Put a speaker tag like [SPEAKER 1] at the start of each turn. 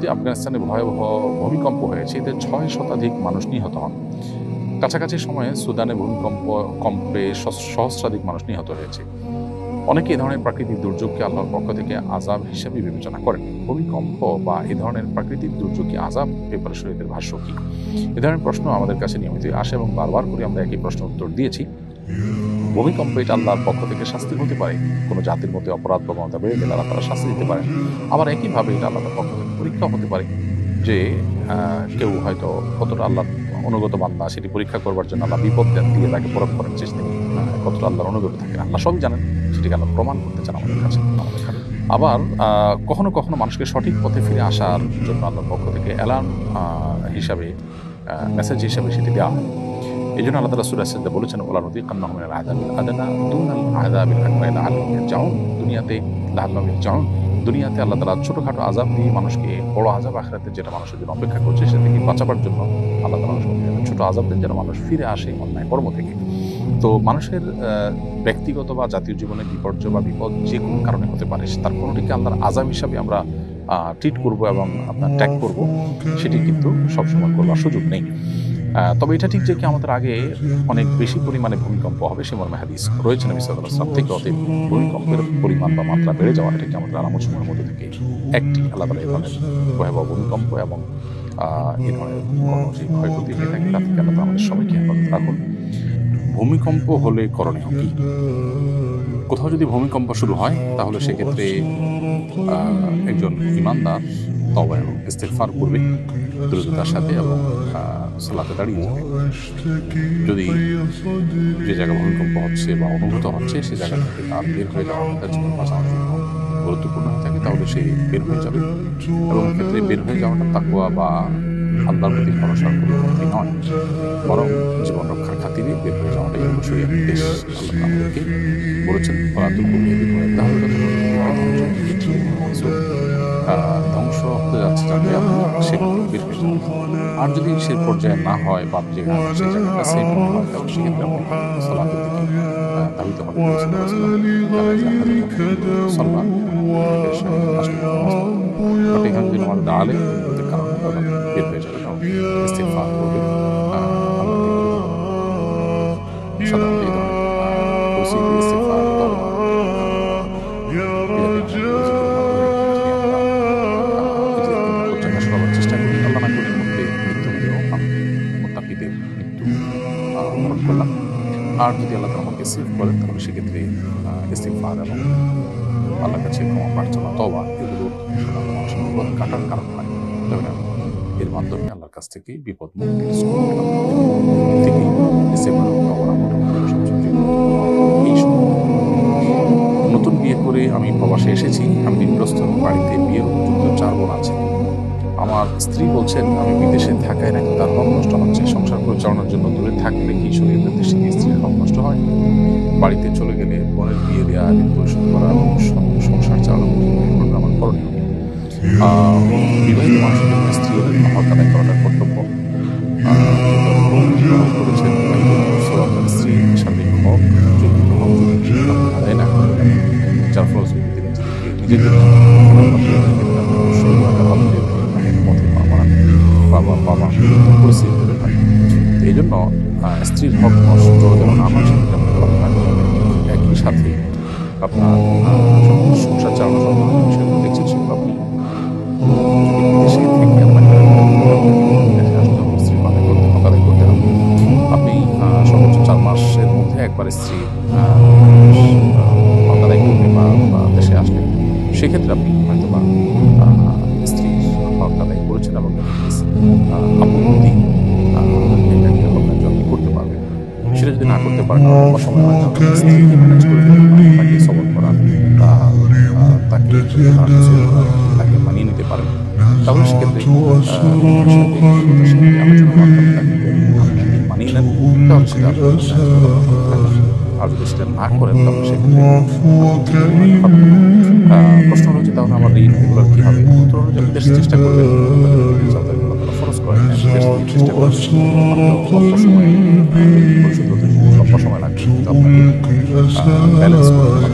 [SPEAKER 1] সম্প্রতি আফগানিস্তানে ভয়াবহ ভূমিকম্প হয়েছে, এতে 6 শতাধিক মানুষ নিহত হন। কাছাকাছি সময়ে সুদানে কম্পে সহস্রাধিক মানুষ নিহত হয়েছে। অনেকে এ ধরনের প্রাকৃতিক দুর্যোগকে আল্লাহর পক্ষ থেকে আযাব হিসেবে বিবেচনা করেন। ভূমিকম্প বা এ ধরনের প্রাকৃতিক দুর্যোগ কি আযাব? ব্যাপারে শরীয়তের ভাষ্য কি? এ ধরনের প্রশ্ন আমাদের কাছে নিয়মিত আসে এবং বারবার করে আমরা একই প্রশ্ন উত্তর দিয়েছি। ভূমিকম্প এটা আল্লাহর পক্ষ থেকে শাস্তি হতে পারে। কোনো জাতির মধ্যে অপরাধ প্রবণতা বেড়ে গেলে আল্লাহ তারা শাস্তি দিতে পারেন। আবার একইভাবে এটা আল্লাহর পক্ষ থেকে পরীক্ষা হতে পারে, যে কেউ হয়তো কতটা আল্লাহ অনুগত বান্দা সেটি পরীক্ষা করবার জন্য আল্লাহ বিপদ দিয়ে তাকে পরখ করার চেষ্টা কতটা আল্লাহর অনুগত থাকে। আল্লাহ সবই জানেন, সেটিকে আল্লাহ প্রমাণ করতে চান আমাদের কাছে। আবার কখনো কখনো মানুষকে সঠিক পথে ফিরে আসার জন্য আল্লাহর পক্ষ থেকে অ্যালার্ম হিসাবে, মেসেজ হিসাবে সেটি দেওয়া হয়। এই জন্য আল্লাহ তাআলা সূরা সাজদা বলেছেন, ওয়ালা নুযিকান্নাহুম মিনাল আযাবিল আদনা দুনাল আযাবিল আকবার লাআল্লাহুম ইয়ারজিউন। দুনিয়াতে লাআল্লাহুম ইয়ারজিউন, দুনিয়াতে আল্লাহ তাআলা ছোটখাটো আযাব দিয়ে মানুষকে বড় আযাব আখিরাতে যেটা মানুষের জন্য অপেক্ষা করছে সে থেকে বাঁচাবার জন্য আল্লাহ তাআলা ছোট আযাব দেন, যেন মানুষ ফিরে আসে অন্যায় কর্ম থেকে। তো মানুষের ব্যক্তিগত বা জাতীয় জীবনে বিপর্যয় বা বিপদ যে কোনো কারণে হতে পারে, তার কোনোটিকে আল্লাহর আযাব হিসাবে আমরা ট্রিট করব এবং আপনার ট্যাগ করব, সেটি কিন্তু সবসময় করবার সুযোগ নেই। তবে এটা ঠিক যে কি আমাদের আগে অনেক বেশি পরিমাণে ভূমিকম্প হবে সে মর্মে হাদিস রয়েছে নবী সাল্লাল্লাহু আলাইহি ওয়াসাল্লাম থেকে। অতএব ভূমিকম্পের পরিমাণ বা মাত্রা বেড়ে যাওয়া এটা কি আমাদের আলামত সমূহের মধ্যে থেকে একটি। আল্লাহ তাআলা এই ধরনের ভয়াবহ ভূমিকম্প এবং এই ধরনের কোনো যে ক্ষয়ক্ষতি হয়ে থাকে তা থেকে আল্লাহ তাআলা আমাদের সবাইকে হেফাজত রাখুন। ভূমিকম্প হলে করণীয় কি? কোথাও যদি ভূমিকম্প শুরু হয় তাহলে সেক্ষেত্রে একজন ঈমানদার তওবা এবং ইস্তিগফার করবে দ্রুততার সাথে এবং সালাতে দাঁড়িয়ে যাবে। যদি যে জায়গায় ভূমিকম্প হচ্ছে বা অনুভূত হচ্ছে সে জায়গা থেকে তার বের হয়ে যাওয়া তার জীবন বাঁচানোর জন্য গুরুত্বপূর্ণ হয়ে থাকে, তাহলে সে বের হয়ে যাবে। এবং ক্ষেত্রে বের হয়ে যাওয়াটা তাকওয়া বা আল্লাহর প্রতি ভরসার পরিপন্থী নয়, বরং জীবন রক্ষার খাতিরে বের হয়ে যাওয়াটাই অবশ্যই নির্দেশ আল্লাহ আমাদেরকে বলেছেন। ধ্বংস হতে যাচ্ছে যাতে আপনি সেগুলো বের হয়ে যান। আর যদি সে পর্যায়ে না হয় বা যে সেই জায়গাটা সেফ হয়, তাহলে সেক্ষেত্রে আপনি সালাতের দিকে ধাবিত হবে। এখানে যদি আমাদের দাঁড়ালে কারণে বের হয়ে যাবে এবং ইস্তিগফার করবে। সাধারণত এই ধরনের ইস্তিগফার চেষ্টা করি। আল্লাহ না করে মধ্যে মৃত্যু হলেও মুত্তাকিদের মৃত্যু বরণ করলাম। আর যদি আল্লাহ আমাকে সেভ করেন তাহলে সেক্ষেত্রে ইস্তিগফার এবং আল্লাহর কাছে ক্ষমা প্রার্থনা, তওবা এগুলো বিপদ কাটার কারণ হয়। তবে এর মাধ্যমে আল্লাহর কাছ থেকে বিপদ মুক্তির থেকে নতুন বিয়ে করে আমি প্রবাসে এসেছি। আমি ঋণগ্রস্ত, বাড়িতে বিয়ের উপযুক্ত 4 বোন আছে। আমার স্ত্রী বলছেন আমি বিদেশে থাকায় নাকি তার হক নষ্ট হচ্ছে। সংসার পরিচালনার জন্য দূরে থাকলে কি শরীয়তের দৃষ্টিতে স্ত্রীর হক নষ্ট হয়? বাড়িতে চলে গেলে বোনের বিয়ে দেওয়া, ঋণ পরিশোধ করা এবং সংসার চালানো আমার করণীয়। বিবাহিত মানুষের জন্য স্ত্রীর হক আদায় করাটা কর্তব্য। করেছেন স্ত্রী সার্বিক হক আদায় না করে, যার ফলশ্রুতিতে নিজেদের পরিস্থিতি হতে পারে। এই জন্য স্ত্রীর হক নষ্ট যেন না হয় সেটা একই সাথে আপনার সংসার চালানো সম্পর্কে বিষয়গুলো দেখছেন সেগুলো আপনি দেশে থেকে আদায় করতে হবে। আপনি সর্বোচ্চ 4 মাসের মধ্যে একবার স্ত্রীর আদায় করবে বা দেশে আসলে সেক্ষেত্রে আপনি হয়তো বা স্ত্রীর হক আদায় করেছেন এবং আপনি করতে পারবেন। সেটা যদি না করতে পারেন লম্বা সময় হয় স্ত্রীকে ম্যানেজ করে তাকে সবল করা, তাকে মানিয়ে নিতে পারেন, তাহলে সেক্ষেত্রে মানিয়ে নেন। তাহলে সেটা আর যদি সেটা না করেন তাহলে সেক্ষেত্রে প্রশ্ন হচ্ছে তাহলে আমার ঋণ এগুলোর কী হবে? উত্তর হলো যে দেশের চেষ্টা করবেন, ফরজ করেন চেষ্টা করবেন লম্বা সময় লাগবে, কিন্তু আপনাকে ব্যালেন্স করতে হবে।